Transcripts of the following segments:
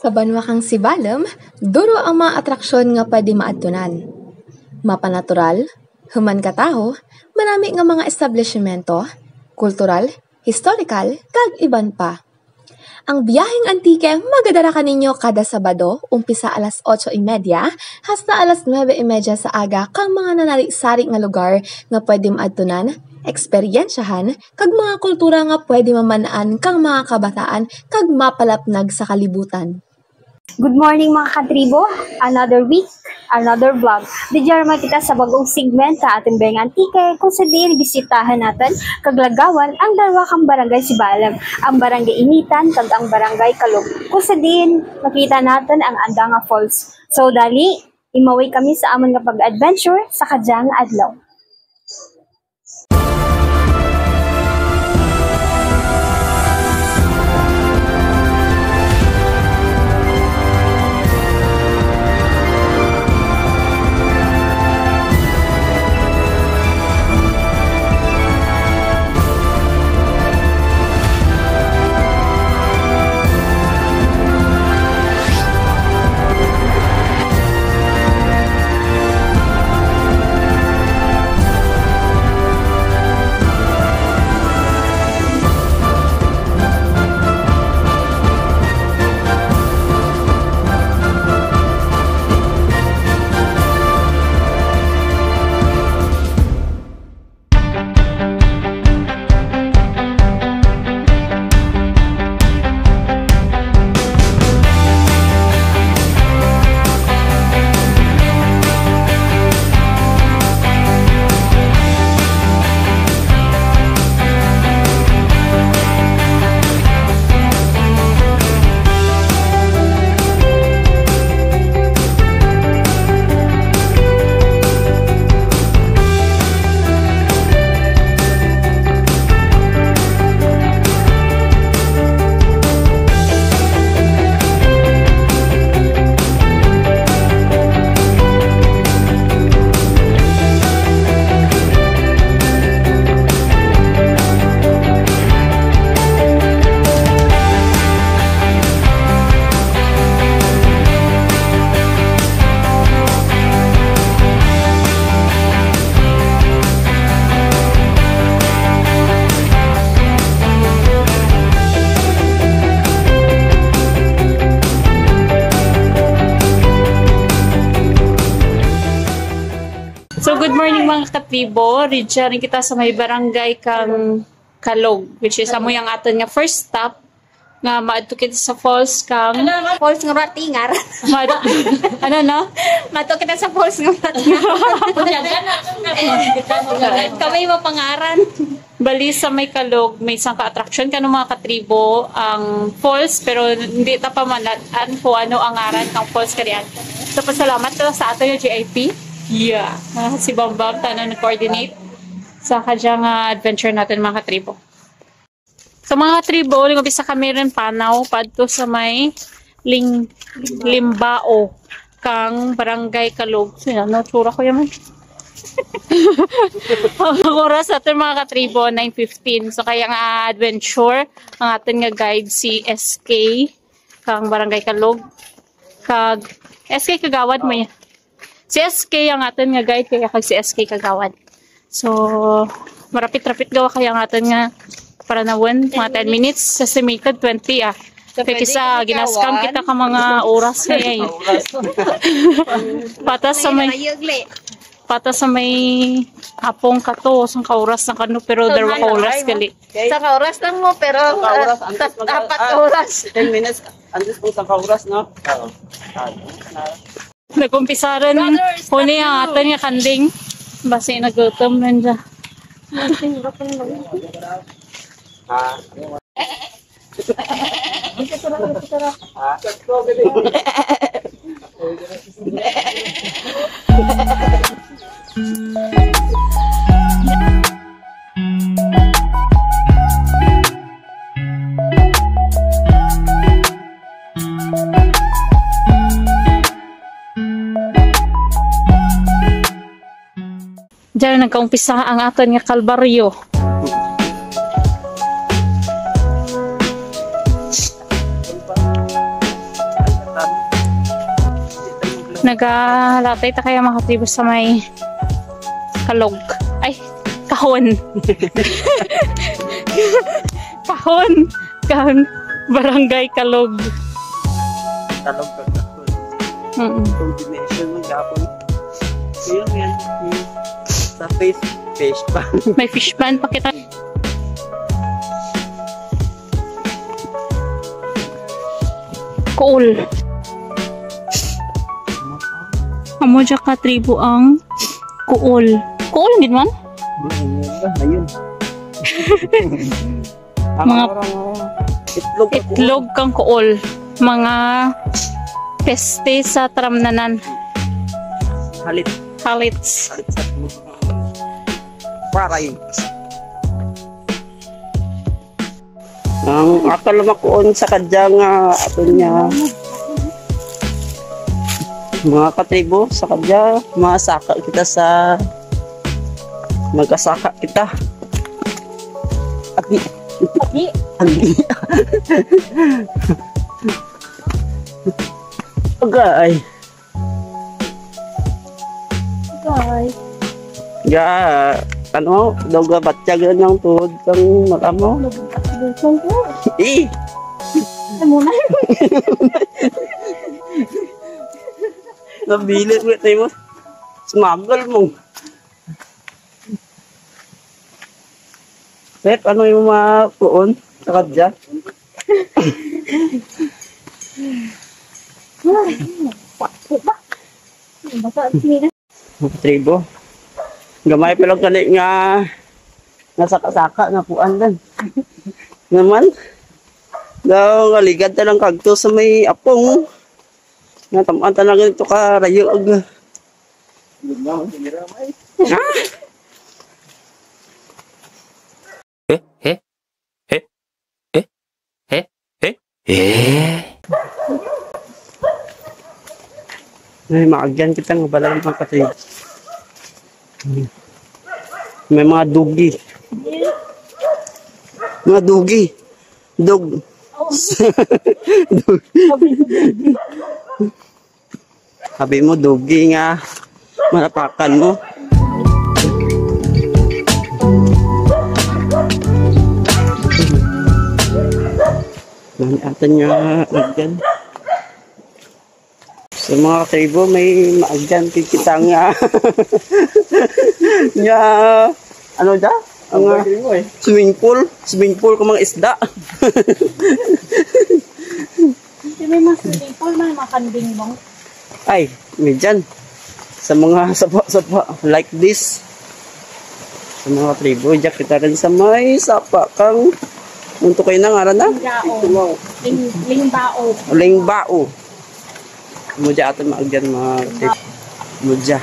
Sa banwakang Sibalem, duro ang mga atraksyon nga pwede maadtunan. Mapanatural, human kataho, marami nga mga establishmento, kultural, historical, kag iban pa. Ang biyaheng antike magadara kaninyo kada Sabado, umpisa alas 8:30 hasta alas 9:30 sa aga kang mga nanari-sari nga lugar nga pwede maadtunan, eksperyensyahan, kag mga kultura nga pwede mamanaan kang mga kabataan kag mapalapnag sa kalibutan. Good morning mga katribo! Another week, another vlog. Diyan naman kita sa bagong segment sa ating Bayang Antike kung sa diin bisitahan natin kaglagawan ang dalawang barangay Sibalem, ang barangay Initan kag ang barangay Kalog. Kung sa diin makita natin ang Andanga Falls. So dali, imaway kami sa amon nga pag-adventure sa kadyang adlaw. So, good morning mga katribo. Ridya rin kita sa may barangay kang Kalog, which is amo yung aton nga first stop nga maadto kita sa falls kang Falls nga ratingar. ano no? Mato kita sa falls nga ratingar. Kami mapangaran. Bali sa may Kalog, may isang ka-attraction kano mga katribo ang falls, pero hindi ta pa manatan kung ano ang aran ng falls kariyan. So, pasalamat to sa ato yung GIP. Yeah. Si Bambam, tanan na-coordinate sa kadyang adventure natin mga katribo. So mga katribo, lingobisa kami rin panaw padto sa may Limbao kang barangay Kalog. So yan, tsura ko yaman. Ang oras natin mga katribo, 9:15. So kaya nga adventure, ang atin nga guide si SK kang barangay Kalog. Kag SK Kagawad mo yan. Si SK ang atin nga guide kaya kag si SK Kagawad. So, marapit-rapit gawa kaya ang atin nga para nawon mga 10 minutes, estimated 20 Kaya kisa ginaskam kita ka mga oras ngayon. Patas sa may apong kato, sang kauras ng kano pero darwa ka oras gali. Sa kauras lang mo pero 4 oras. 10 minutes. Andis po sa kauras no. Nagkumpisaran huni ang atin nga kanding. Basi nagutom rin dyan. Diyan nagkaumpisa ang aton nga kalbaryo. Nagalatay ta kaya mga katribo sa may kalog. Ay, kahon. Kahon. Kahon. Barangay Kalog. Talog ka ako. Combination ng gapon. Ayun yan. Sa fish pan. May fish pan pa kita. Cool. Amo dya ka tribo ang kuol. Kuol gid man? Ayun. Mga itlog. itlog kang kuol. Mga peste sa tramnanan. Halit. Halits. Halit sa paray. Ang akal makuon sa kadyang ato niya mga katribo sa kadya masaka kita sa magkasaka kita agi agay ya ano doga batyagan ng tuhod kang makamo eh Muna. nabilit mo tayo mo smagal mo Pep, ano yung mga puon sa kadya? Tribo. Gamay pa lang kani nga nasaka-saka na puan dan. Naman. Daw ngaligad ta lang kagto sa may apong. Nga tamaan ta na ganito ka rayog. Ay, maagyan kita nga bala ng pangkatid. May mga dugi. Mga dugi. Dog. Sabi mo, dugi nga. Malapakan mo. Dami ata niya agyan. Sa mga tribo, may maagyan kita nga. Nga, ano da? Ang swimming pool. Swimming pool kung mga isda. May mga swimming pool, may mga kanding mo. Ay, may dyan. Sa mga sapa-sapa like this. Sa mga tribo, dyan kita rin sa may sapa kang untuk kayo na ngaran na? Lingbao. Lingbao. Mudya ato maagyan mga tip. Mudya.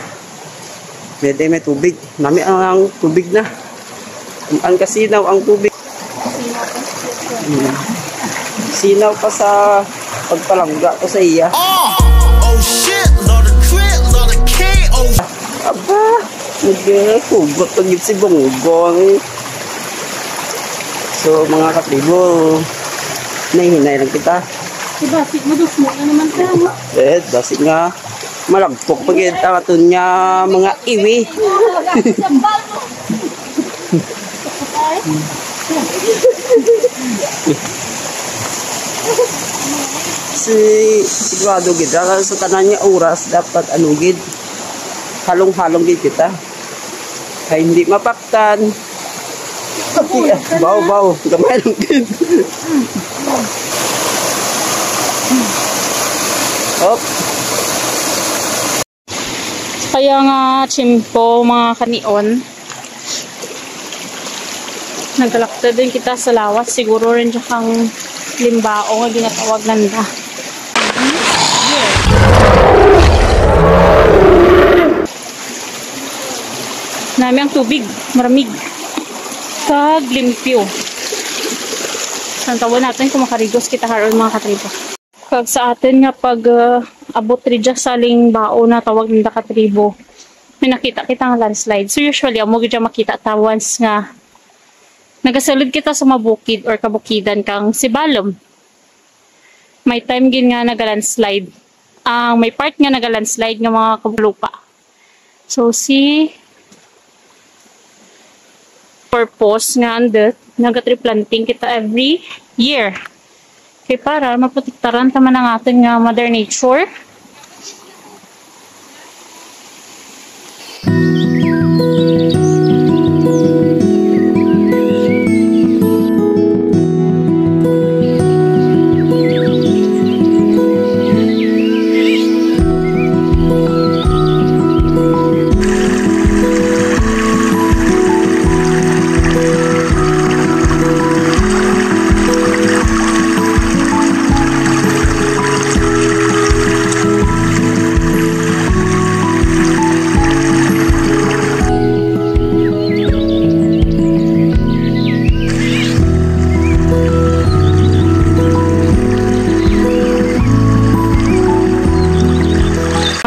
Pwede may tubig. Nami ang tubig na. Ang kasinaw ang tubig. Sinaw pa sa pagpalangga ko sa iya. Oh shit, lot of crit, lot of KO. Aba, nag-hugot pag si Bonggong. So mga katribo, nahihinay lang kita. Diba, sigmadus mo na naman ka mo. Basi nga, malagpok pag ito ato niya mga iwi. Sigurado gid sa tanan niya oras dapat anugid halong-halong gid kita kay hindi mapaktan. Baw gamay lang gid. Hop. Kaya nga chimpo mga kanion. Nagkalakta din kita sa lawas. Siguro rin siya kang limbao nga ginatawag nanda. Nami ang tubig, maramig. Kag limpyo. Santawan natin kung makarigos kita haron mga katribo. Kag sa atin nga pag abot ridya sa lingbao na tawag nanda katribo, may nakita kita nga landslide. So usually, amo gid makita tawans nga nagasulod kita sa mabukid or kabukidan kang Sibalom. May time gin nga nagalandslide. ang may part nga nagalandslide nga mga kalupa. So, purpose nga andot, nag-tree planting kita every year. Kaya para maprotektaran taman ang ating Mother Nature.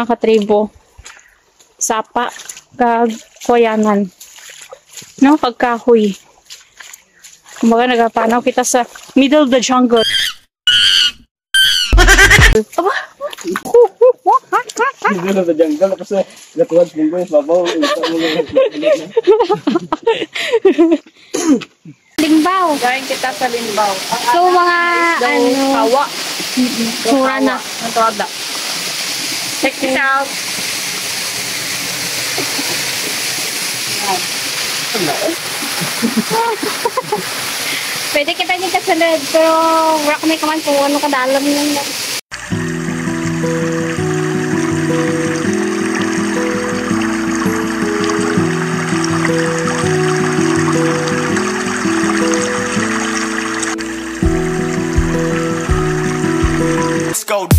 Katribo, sapa, kag kuyanan, no, pagkahoy. Kumbaga nagapanaw kita sa middle of the jungle. Middle of the jungle kasi gatuan munggo yung babaw. Limbaw. Galing kita sa limbaw. So, mga Kawa. Sura na. Ang tawag da. Check this out. Pwede kita niya kasunod, pero wala kami kaman kung ano kadalam yun. Let's go.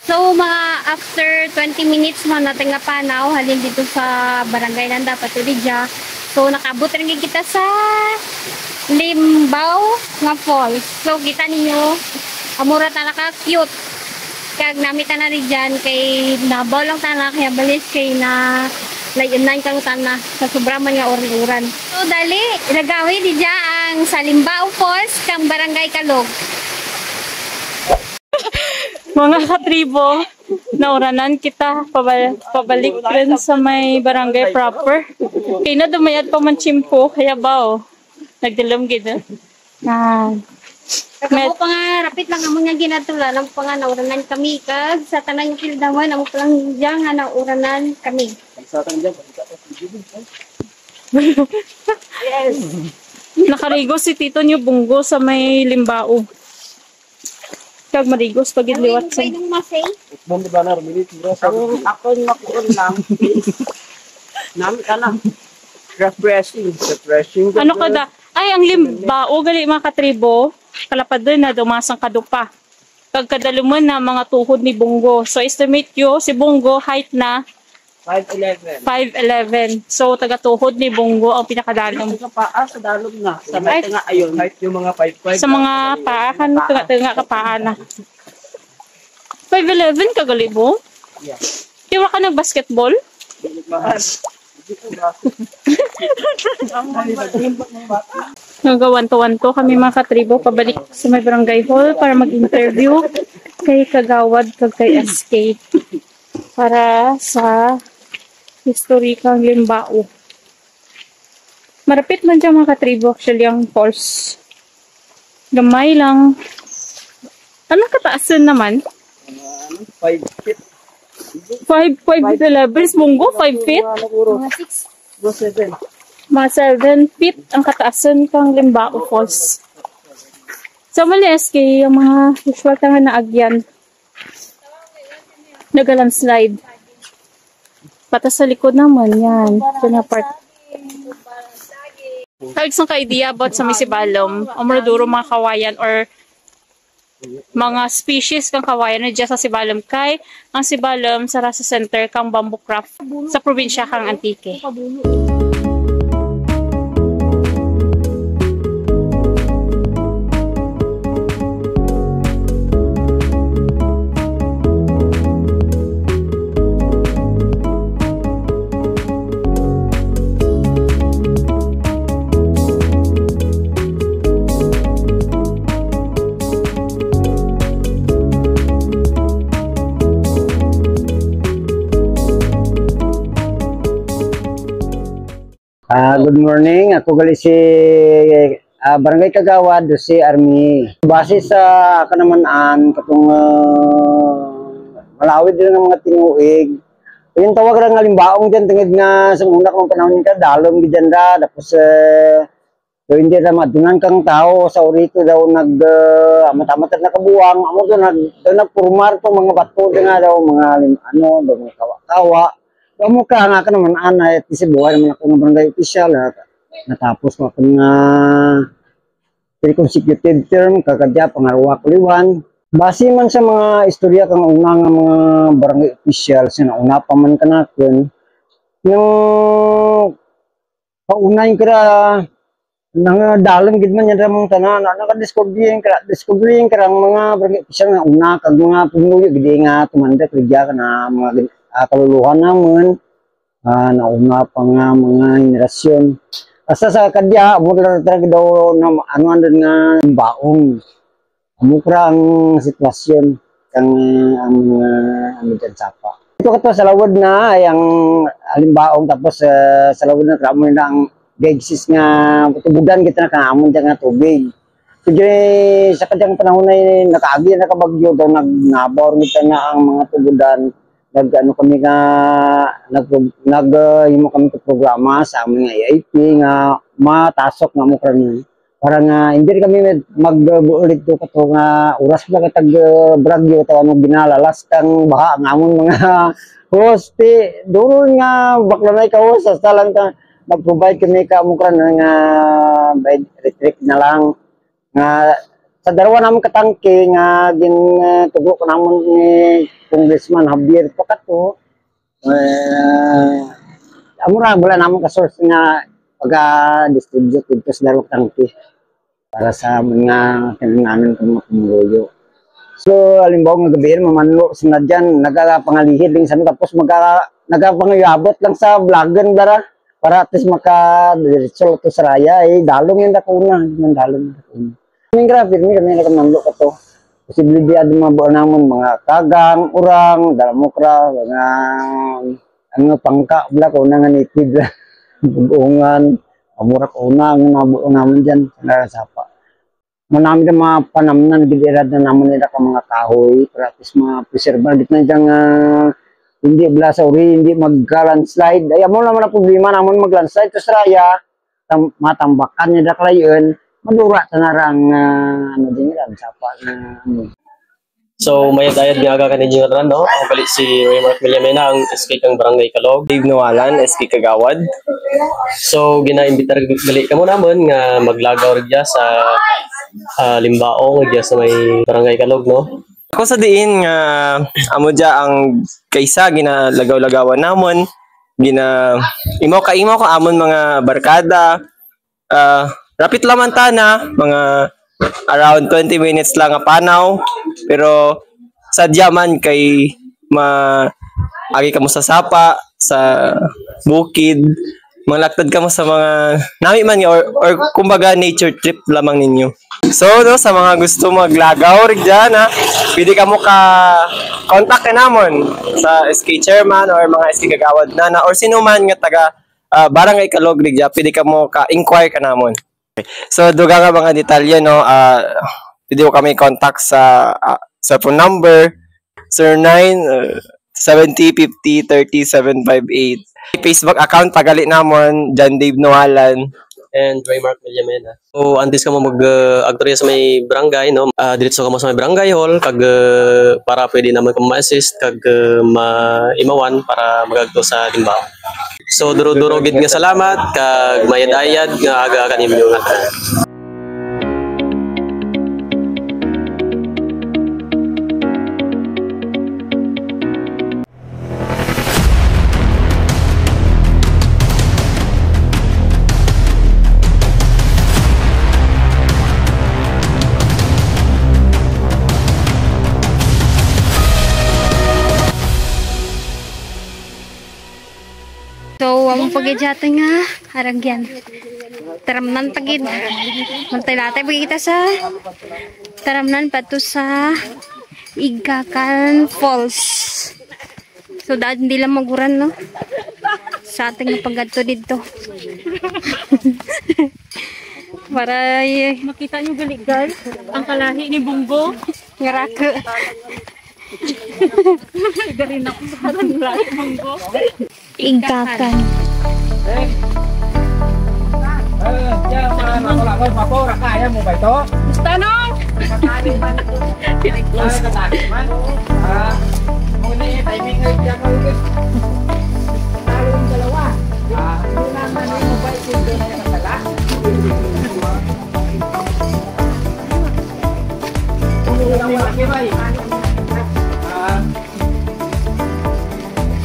So, mga after 20 minutes mo natin nga panaw, halin dito sa barangay Landa, Paturidya. So, nakabot rin kita sa Limbaw nga falls. So, kita ninyo, amura talaga cute. Kag namita na rin dyan, kay nabaw lang tana, kaya balis kay na layan kang tana sa sobrang nga oran-oran. So, dali, ilagawi di dyan ang sa Limbaw Falls, kang barangay Kalog. Mga katribo, nauranan kita pabalik rin sa may barangay proper. Kaya na dumayad pa man chimpo, kaya ba nagdilom gina. Kamo pa nga, rapit lang amo nga ginatula, lang pa nga nauranan kami, kag sa tanang kildaman, amo pa lang dyan nga nauranan kami. Nakarigo si Tito niyo bunggo sa may limbao. Kag marigos pag liwat sa. Pwede mo masay? Mom di ba na minute bro. Ako makuon lang. Nami ka na. Refreshing. Ano ka da? Ay, ang limbao gali mga katribo, kalapad doon na dumasang kadupa. Kag kadalumon na mga tuhod ni Bunggo. So estimate yo si Bunggo height na 5'11". So taga tuhod ni Bunggo ang pinakadalom. Sa paa sa dalog na. Sa may nga ayon height yung mga 5'5". Sa mga paahan, tunga ka paa na. 5'11" ka gali mo? Yeah. Kaya ka nag-basketball? Nagawanto-wanto kami mga katribo pabalik sa may barangay hall para mag-interview kay Kagawad kag kay SK para sa historikang limbao. Marapit man dyan mga katribo actually ang falls. Gamay lang. Anong kataasan naman? 5 feet. 5'11", Bunggo, 5 feet? Mga 6. 7. Mga 7 feet ang kataasan kang Limbao Falls. Sa mali SK, yung mga usual ka nga na agyan. Nagalandslide. Pata sa likod naman, yan. Ito na part. Kaya isang ka-idea about sa may Sibalom, Amuraduro mga kawayan or mga species kang kawayan na dyan sa Sibalom kay ang Sibalom sa Rasa Center kang bamboo craft sa probinsya kang Antique. Good morning. Ako gali si Barangay Kagawad, si Army. Base sa kanaman-an, katong malawid din ng mga tinuig. Yung tawag lang nga limbaong dyan, tingid nga sa una kong panahon ka, dalom di dyan ra. Tapos, hindi na madunan kang tao sa urito daw matamat na kabuwang. Amo doon, nagpurmar to mga bato din nga daw, mga mga kawa-kawa. Amo ka nga naman ana, iti si buhay naman ako ng barangay official. Natapos ko akong 3 consecutive term, kakadya, pangarwa kuliwan. Base man sa mga istorya kang una nga mga barangay official, sinauna pa man kanakon, yung paunay kira, nang dalang gid man yan ramong tanan, nakadiscovery kira mga barangay official nga una, kag mga pumuyo, gidi nga tumanda, kagya ka na mga kaluluhan naman, nauna pa nga mga henerasyon. Asa sa kadya, mula talaga daw na ano nga baong. Amukra ang sitwasyon kang ang dyan sapa. Ito kato sa lawod na ay ang alimbaong tapos sa lawod na kramo na ang gegsis nga tubudan kita na kaamon dyan nga tubig. Kaya sa kadyang panahon na nakaagi na kabagyo daw nagbor kita na ang mga tubudan. Kami nga himo kami ka programa sa aming IIP nga matasok nga mo kami para nga hindi kami magbuulit to kato nga oras ba katag bragyo taw ano binalalas kang baha nga amon mga host doon nga baklanay ka host sa lang ka nag-provide kami ka mo nga electric na lang nga sa dalawa naman katangke nga tugo ko naman ni Congressman Javier Pacato. Amura wala naman ka-source nga pag-distribute dito sa dalawa katangke para sa mga namin kumuloyo. So, halimbawa nga gabi mamanlo sila dyan, nagkapangalihid din sa tapos nagkapangayabot lang sa vlogan dara para at least maka-diretso to sa raya dalong yung dakuna, dalong yung dakuna. Kaming grabe, kami nakamanlo ka to. Posibilidad mga buwan naman, mga kagang, urang, dalamokra, mga pangka, wala ko na nga nitid, bugungan, amura ko na, ang nabuo naman dyan, sa narasapa. Manami na mga panamnan, gilirad na naman nila ka mga kahoy, para at least mga preserve, dit na dyan hindi bala sa uri, hindi mag-landslide. Ay, amo naman ang problema naman mag-landslide, to sa raya, matambakan niya daklayon, madura tanarang ano din nila sapa na So mayad-ayad nga aga kanin yung no? Ang balik si Raymark Villamena, ang SK kang Barangay Kalog. Dave Nualan, SK Kagawad. So gina-imbitar balik ka mo naman nga maglagaw rin dyan sa Limbaong dyan sa may Barangay Kalog, no? Ako sa diin nga amo dyan ang kaysa ginalagaw-lagawan namon, imo ka amon mga barkada, rapid laman na, mga around 20 minutes lang ang panaw. Pero sadya man kay agi ka mo sa sapa, sa bukid, malaktad ka mo sa mga nami man or kumbaga nature trip lamang ninyo. So no, sa mga gusto maglagaw rin dyan pwede ka mo contact ka namon sa SK Chairman or mga SK Kagawad na or sino man nga taga Barangay Kalog rin dyan, pwede ka mo inquire ka namon. So, duga nga mga detalye, no? Pwede ko kami contact sa phone number 09-7050-3758. Facebook account, pagali namon, John Dave Nualan. And Raymark Villamena. So, antes ka mo mag-agtorya sa may barangay, no? Diretso ka mo sa may barangay hall, kag para pwede naman kang ma-assist, kag maimawan para magagto sa Limbaong. So, duro-duro gid nga salamat, kag mayad-ayad nga aga kanimo nga. So, ang pagidjata nga, haragyan. Taramnan pagid. Mantay-latay pagid kita sa taramnan pato sa Igakan Falls. So, dahil hindi lang maguran, no? Sa ating paggadto dito. Para Makita nyo gali guys, ang kalahi ni Bunggo. ngaraka. Garin ako sa kalahi ni Bunggo. Igkakan. Gusto nung?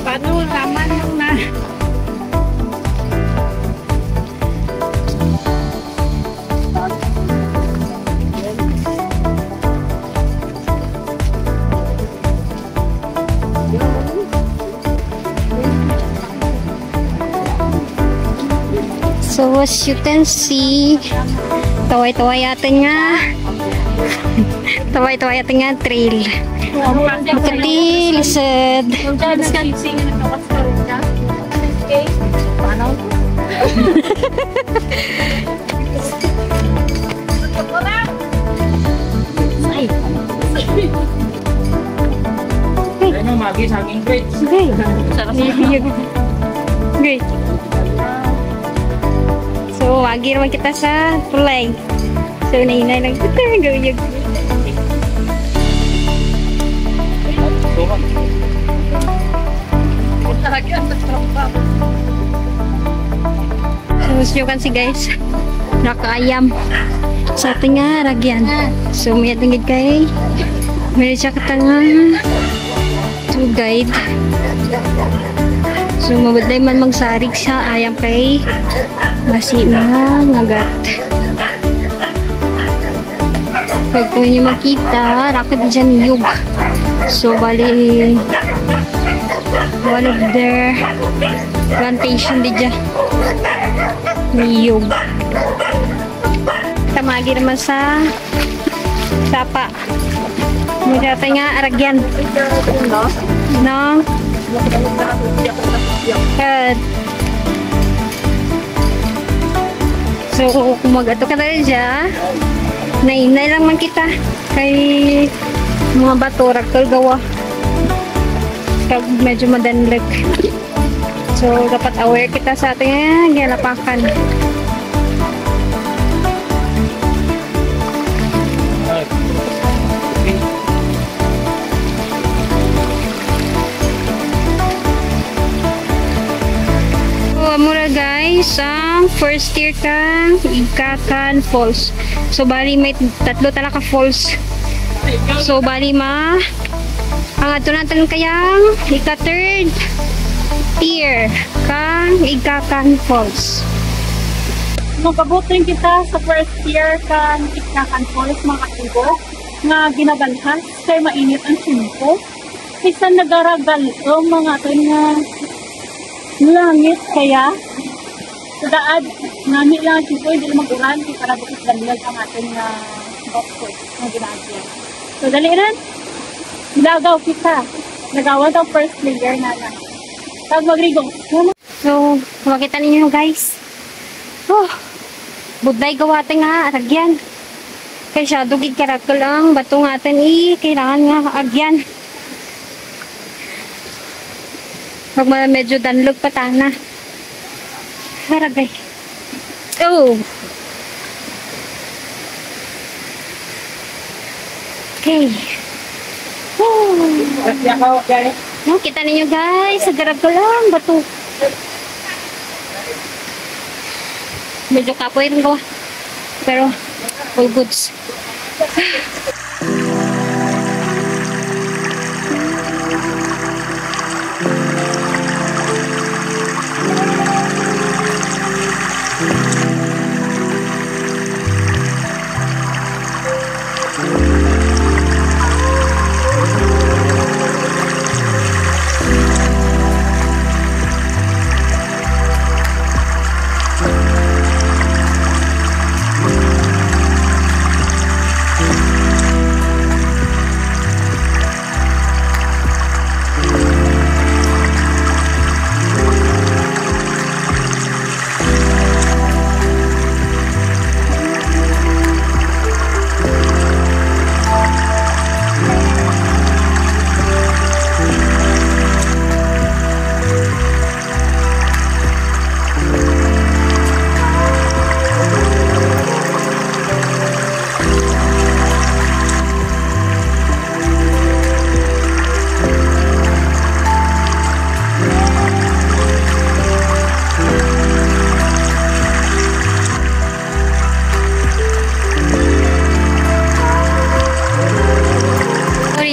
Paano laman yung na? So as you can see, taway-taway atin nga. Taway-taway atin nga trail. Makati, lisod. Great. So, wagi naman kita sa tulay. So, nainay lang kita. Gawin. So, you can see guys, nakaayam sa ating ragyan. So, may tingid kay meron siya katanga to guide. So, mabadlay man magsarig siya ayam kay basi mga ngagat. Pag kung nyo makita, rakad dyan niyog. So, bali one of their plantation di dyan niyog. Tamagi naman sa tapa. Muna tayo nga aragyan. No? Good. So, kung mag-ato ka na dyan, nainay lang man kita kay mga bato, ragtol gawa. Kag medyo madanlag. So, dapat aware kita sa ating galapakan. Mura guys, ang first year ka Igkakan Falls. So bali may tatlo talaga falls. So bali ang ato natin kayang ika-third year kang Igkakan Falls. Magkabutin kita sa first year kan Igkakan Falls mga katibo nga ginabalhan kay mainit ang simpo. Isa nagaragal mga ato nga langit kaya sa daad nami lang simpo hindi mag-uran para bukit damilag ang ating boxer na ginagyan. So dali rin lagaw kita nagawad ang first layer na lang pag magrigo. So makita ninyo guys, buday gawate nga aragyan kay siya dugig karakol ang bato nga atin kailangan nga agyan. Pag medyo danlog patana. Haragay. Oh! Okay. No, kita ninyo guys. Sagarag ko lang. Bato. Medyo kapoy rin ko. Pero, all goods.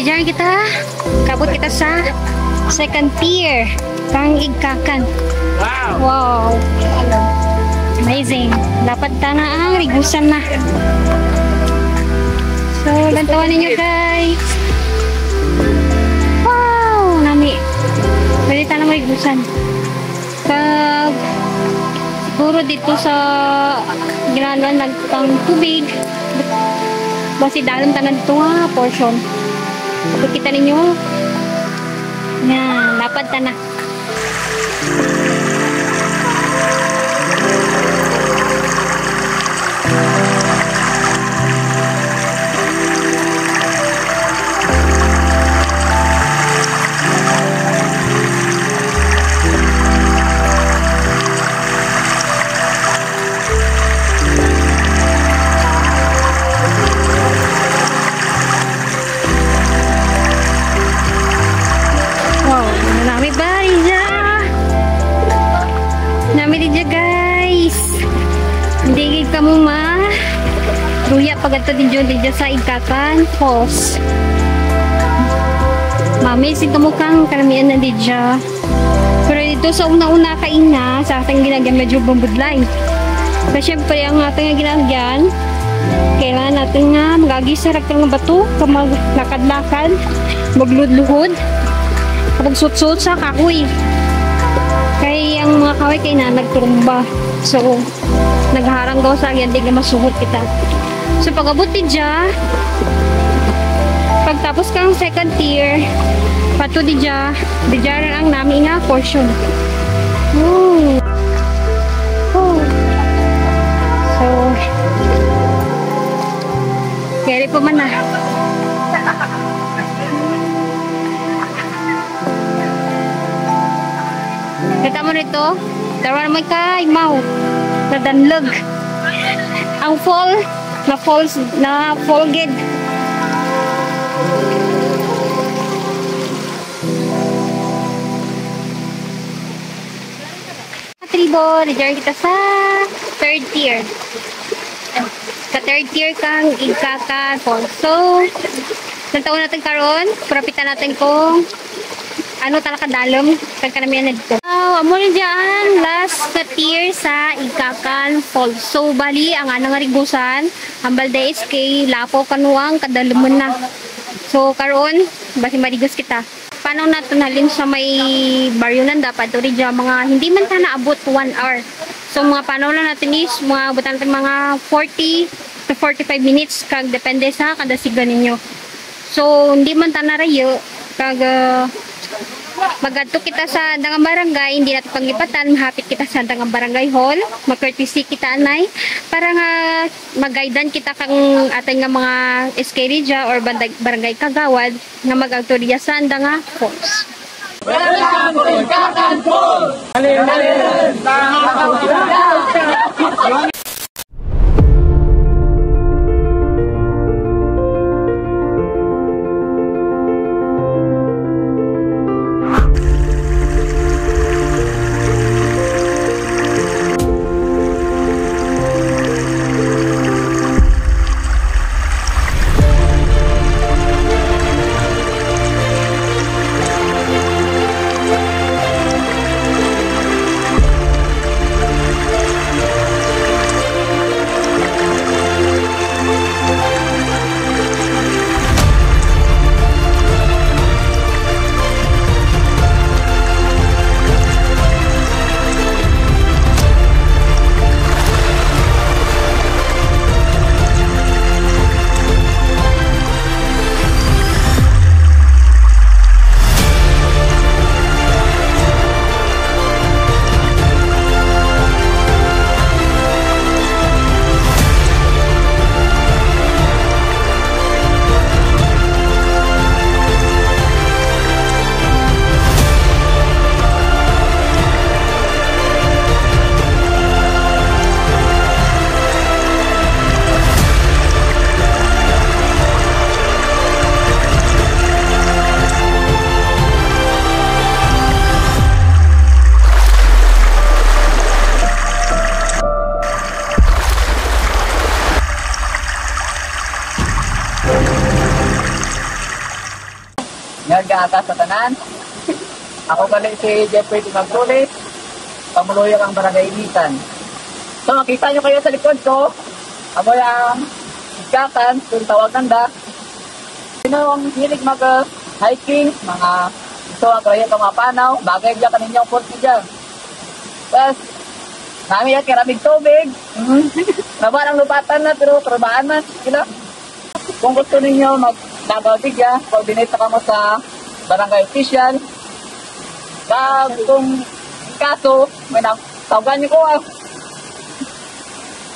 Diyan kita. Kabot kita sa second tier. Kang igkakan. Wow. Amazing. Dapat na ang rigusan na. So, lantawan ninyo guys. Wow. Nami. Pwede tayo rigusan. Pag siguro dito sa ginagawa ng tubig. Basi dalam tanan dito nga portion. Kapag kita ninyo. Yan. Dapat na. Kamu mah ruya pagato din dyan sa Igkakan Falls. Mami, sin kamu kang karamihan na dyan. Pero dito sa una-una kaina, sa ating ginagyan medyo bambudlay. Kasi syempre ang ating ginagyan, kailangan natin nga mag-agisarag ng bato, maglakad-lakad, maglud-luhod, magsut-sut sa kahoy. Kaya ang mga kahoy kay na nagturumba. So, nagharang daw sa akin, hindi ka masuhot kita. So, pag-abot ni Dja, pagtapos kang second tier, pato di Dja rin ang namin nga portion. Oh. Oh. So, kaya po man na. Kita mo rito, taruan naman ka, imaw. Nadanlog. Ang fall na fall gid. Tribo, diyan kita sa third tier. Sa third tier kang Igkakan Falls. So, nantaon natin karon, propitan natin kung ano talaga dalom kag kanamihan na dito. Amo na dyan last na tier sa Igkakan Falls. So bali ang anang rigusan hambal day SK lapo kanuang kadalumon na. So karon basi marigos kita. Paano natin halin sa may baryonan dapat uri dyan mga hindi man ta naabot 1 hour. So mga paano lang natin is mga butan natin mga 40 to 45 minutes kag depende sa kada siga ninyo. So hindi man ta narayo kag magadto kita sa Dangang Barangay, hindi natin panglipatan, mahapit kita sa Dangang Barangay Hall, mag-courtesy kita anay, para nga mag-guidean kita kang ating nga mga SK Ridja or Barangay Kagawad nga mag-autorya sa Dangang Falls. Welcome to Igkakan Falls! Nagkaka sa tanan. Ako gali si Jeffrey Timagtulis, pamuluyo ang Barangay Initan. So makita nyo kayo sa likod ko, ako yung iskakan, kung tawag nanda. Sino ang hilig mag-hiking, mga gusto ang kaya mga panaw, bagay dyan kaninyong port dyan. Tapos, namin yan karaming tubig. Naman ang lupatan na, pero karabaan na. Sila. Kung gusto ninyo mag-nagawdig ya, coordinate na kamo sa barangay official. Kung kaso, may tawagan nyo ko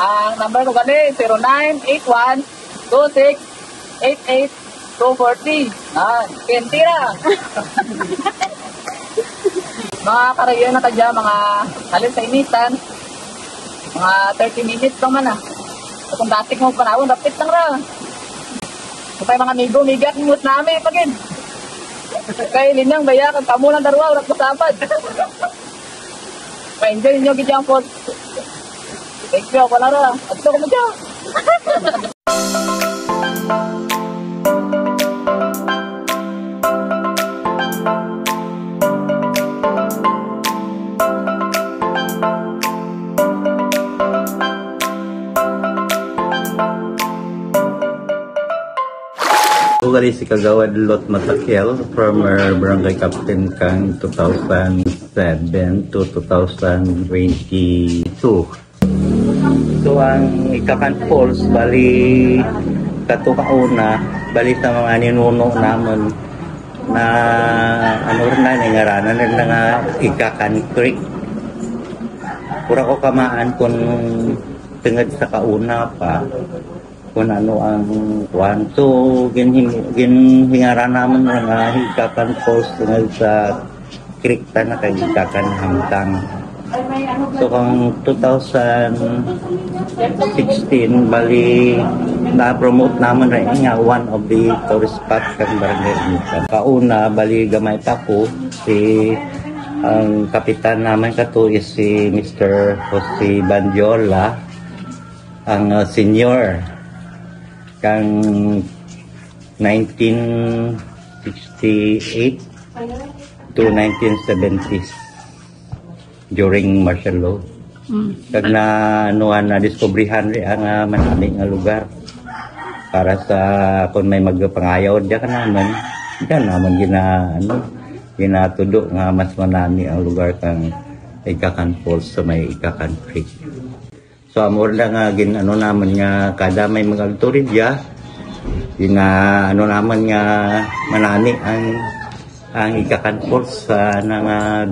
ang number ko gali, 0981-26-88-240. Kentira. Mga karayan na kadya, mga halin sa initan, mga 30 minutes naman At kung dating mo panahon, rapit lang ra. Kung tayo mga amigo, migat mo't namin, pagin. Kaya linyang baya, kang kamulang darwa, urat masapad. Pa-enjoy nyo gidyang po. Thank you, wala ra. At ito ko mo dyan. Ako gali si Kagawad Lot Matakel, former barangay captain kang 2007 to 2022. So ang Ikakan Falls, bali katukauna, bali sa mga ninuno naman na ano rin na ngaranan na nga Ikakan Creek. Pura ko kamaan kung tengad sa kauna pa kung ano ang kuwan. So, ginhingaran naman nga Ikakan Falls tungkol sa creek na kay Ikakan Hamtang. So, kung 2016, bali, na-promote naman rin nga one of the tourist spots kang Barangay Initan. Kauna, bali, gamay pa ko, ang kapitan naman kato is si Mr. Jose Bandiola, ang senior kang 1968 to 1970s during martial law. Kag na anuhan na diskubrihan ri ang manami nga lugar para sa kung may magpangayaw diya ka naman ginatudo nga mas manami ang lugar kang Ikakan Falls sa may Ikakan Creek. So amor lang nga ano naman nga kada may mga turisya ano naman nga manani ang Ikakan Falls sa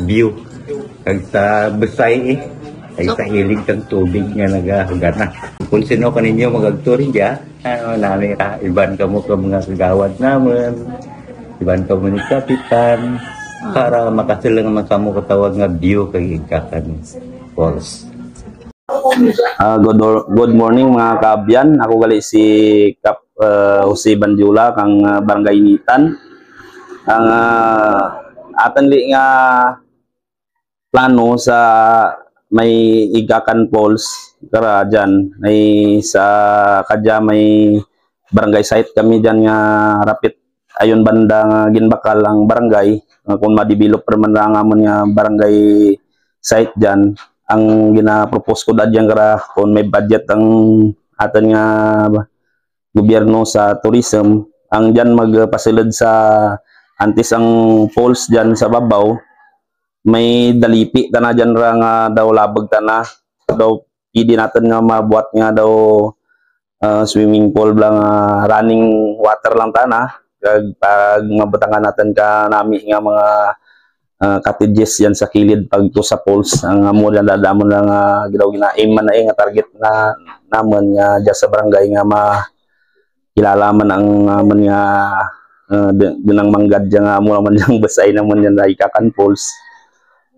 view kag sa Besay ay sa hilig kang tubig nga nagagana. Kung sino kaninyo magagturisya, nami ka iban kamo ka mga kagawad naman, iban kamo ni kapitan para makasilang man kamo katawag nga view kag Ikakan Falls. Good morning mga kaabyan. Ako gali si Kap Jose Bandiola kang Barangay Initan. Ang atan li nga plano sa may Ikakan Falls kara dyan ay sa kadya may barangay site kami dyan nga rapit ayon banda nga ginbakal ang barangay kung ma-develop man lang amon nga barangay site dyan. Ang gina-propose ko dadyan kara kung may budget ang atin nga gobyerno sa tourism, ang dyan magpasilid sa antis ang falls dyan sa babaw, may dalipi tana dyan ra nga daw labag tana daw pwede natin nga mabuhat nga daw swimming pool lang running water lang tana pag mabutangan natin ka nami nga mga cottages yan sa kilid pag to sa falls ang amo yan dadamon lang gidaw gina-aim man na nga target na naman nga dyan sa barangay nga makilala man ang man nga dinang manggad dyan nga amo naman yung basay naman yan na Ikakan Falls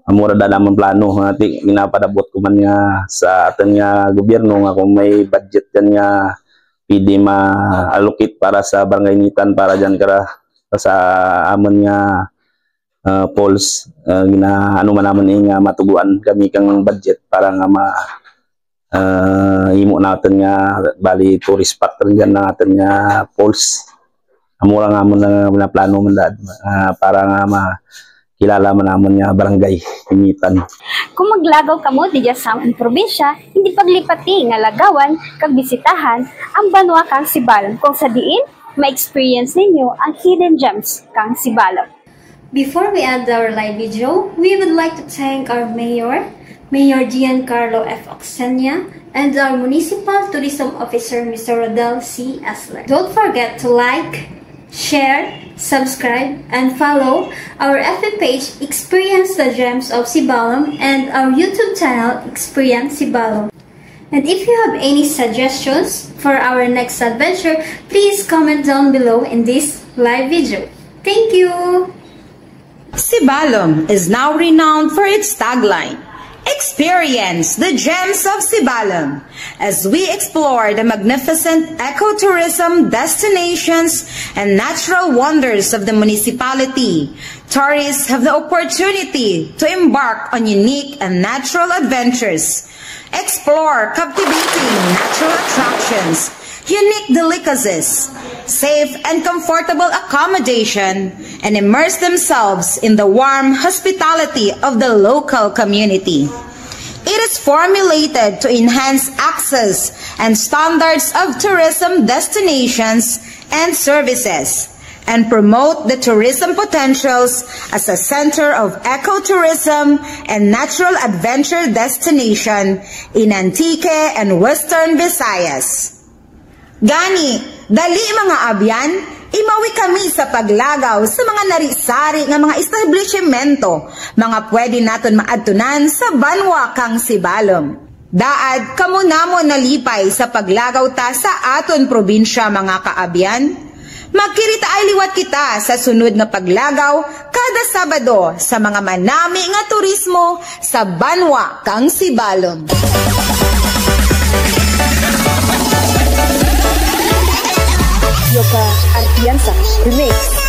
amo ra dadamon plano ati ginapadabot ko man nga sa aton nga gobyerno nga kung may budget yan nga pwede ma-allocate para sa barangay Initan para dyan kara sa amon nga falls ano man naman nga matuguan kami kang budget para nga imo natin nga bali tourist spot rin dyan natin nga falls amo lang amon na plano man dad para nga makilala man namon nga barangay Initan. Kung maglagaw kamo diya sa among probinsya, hindi paglipati nga lagawan kag bisitahan ang banwa kang Sibalom kung sa diin ma-experience ninyo ang hidden gems kang Sibalom. Before we end our live video, we would like to thank our Mayor Giancarlo F. Oxenia, and our Municipal Tourism Officer, Mr. Rodel C. Esler. Don't forget to like, share, subscribe, and follow our FB page, Experience the Gems of Sibalom, and our YouTube channel, Experience Sibalom. And if you have any suggestions for our next adventure, please comment down below in this live video. Thank you! Sibalom is now renowned for its tagline, "Experience the Gems of Sibalom." As we explore the magnificent ecotourism destinations and natural wonders of the municipality, tourists have the opportunity to embark on unique and natural adventures, explore captivating natural attractions, unique delicacies, safe and comfortable accommodation, and immerse themselves in the warm hospitality of the local community. It is formulated to enhance access and standards of tourism destinations and services, and promote the tourism potentials as a center of ecotourism and natural adventure destination in Antique and Western Visayas. Gani, dali mga abyan, imawi kami sa paglagaw sa mga narisari nga mga establishmento, mga pwede naton maadtunan sa banwa kang Sibalom. Daad, kamo namon nalipay sa paglagaw ta sa aton probinsya mga kaabyan. Magkirita ay liwat kita sa sunod nga paglagaw kada Sabado sa mga manami nga turismo sa banwa kang Sibalom. Yoka Artianza Remix.